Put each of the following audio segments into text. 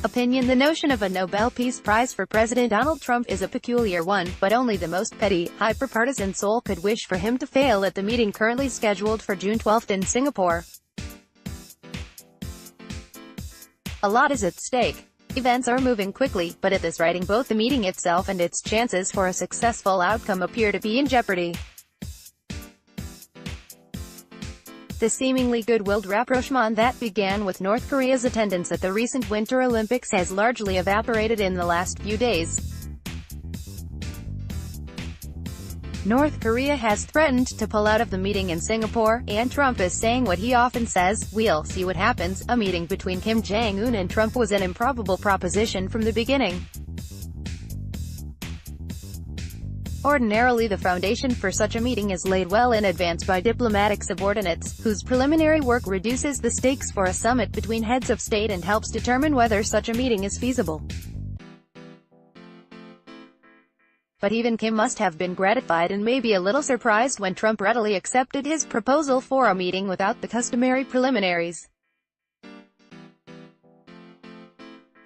opinion, the notion of a Nobel Peace Prize for President Donald Trump is a peculiar one, but only the most petty, hyperpartisan soul could wish for him to fail at the meeting currently scheduled for June 12 in Singapore. A lot is at stake. Events are moving quickly, but at this writing both the meeting itself and its chances for a successful outcome appear to be in jeopardy. The seemingly good-willed rapprochement that began with North Korea's attendance at the recent Winter Olympics has largely evaporated in the last few days. North Korea has threatened to pull out of the meeting in Singapore, and Trump is saying what he often says, "We'll see what happens." A meeting between Kim Jong-un and Trump was an improbable proposition from the beginning. Ordinarily, the foundation for such a meeting is laid well in advance by diplomatic subordinates, whose preliminary work reduces the stakes for a summit between heads of state and helps determine whether such a meeting is feasible. But even Kim must have been gratified and maybe a little surprised when Trump readily accepted his proposal for a meeting without the customary preliminaries.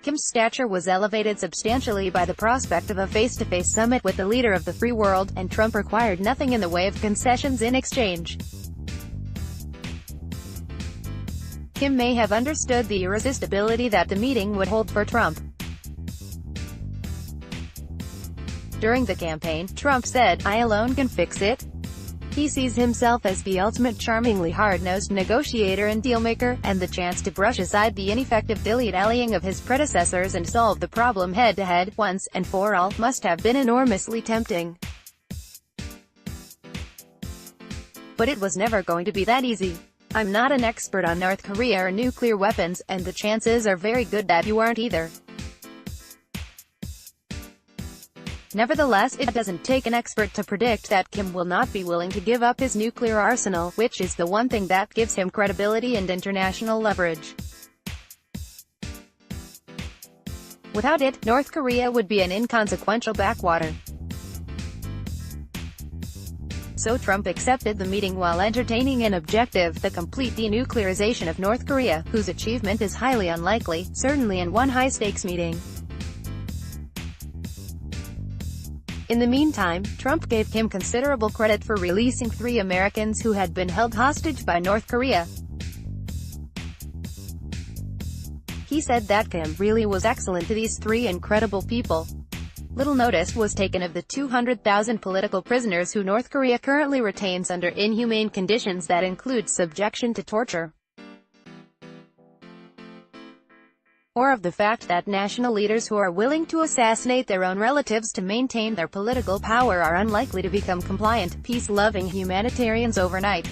Kim's stature was elevated substantially by the prospect of a face-to-face summit with the leader of the free world, and Trump required nothing in the way of concessions in exchange. Kim may have understood the irresistibility that the meeting would hold for Trump. During the campaign, Trump said, "I alone can fix it." He sees himself as the ultimate charmingly hard-nosed negotiator and dealmaker, and the chance to brush aside the ineffective dilly-dallying of his predecessors and solve the problem head-to-head, once and for all, must have been enormously tempting. But it was never going to be that easy. "I'm not an expert on North Korea or nuclear weapons, and the chances are very good that you aren't either. Nevertheless, it doesn't take an expert to predict that Kim will not be willing to give up his nuclear arsenal, which is the one thing that gives him credibility and international leverage. Without it, North Korea would be an inconsequential backwater." So Trump accepted the meeting while entertaining an objective, the complete denuclearization of North Korea, whose achievement is highly unlikely, certainly in one high-stakes meeting. In the meantime, Trump gave Kim considerable credit for releasing 3 Americans who had been held hostage by North Korea. He said that Kim really was excellent to these 3 incredible people. Little notice was taken of the 200,000 political prisoners who North Korea currently retains under inhumane conditions that include subjection to torture. Or of the fact that national leaders who are willing to assassinate their own relatives to maintain their political power are unlikely to become compliant, peace-loving humanitarians overnight.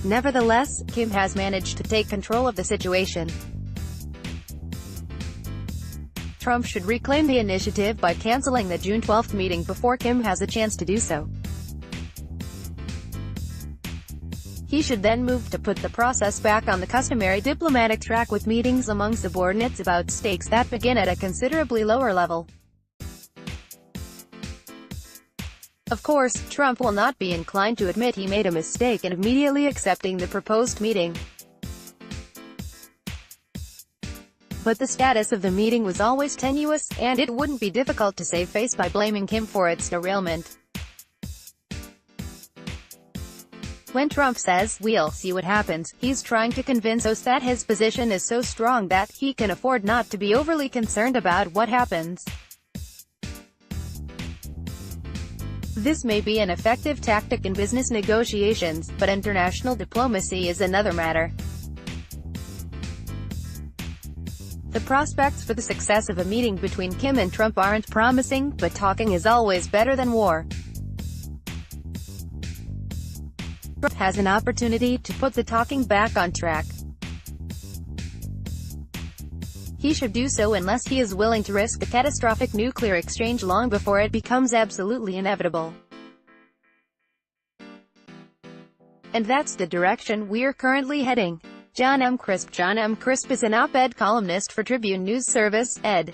Nevertheless, Kim has managed to take control of the situation. Trump should reclaim the initiative by canceling the June 12 meeting before Kim has a chance to do so. He should then move to put the process back on the customary diplomatic track with meetings among subordinates about stakes that begin at a considerably lower level. Of course, Trump will not be inclined to admit he made a mistake in immediately accepting the proposed meeting. But the status of the meeting was always tenuous, and it wouldn't be difficult to save face by blaming Kim for its derailment. When Trump says, "We'll see what happens," he's trying to convince us that his position is so strong that he can afford not to be overly concerned about what happens. This may be an effective tactic in business negotiations, but international diplomacy is another matter. The prospects for the success of a meeting between Kim and Trump aren't promising, but talking is always better than war. Trump has an opportunity to put the talking back on track. He should do so unless he is willing to risk a catastrophic nuclear exchange long before it becomes absolutely inevitable. And that's the direction we're currently heading. John M. Crisp is an op-ed columnist for Tribune News Service, ed.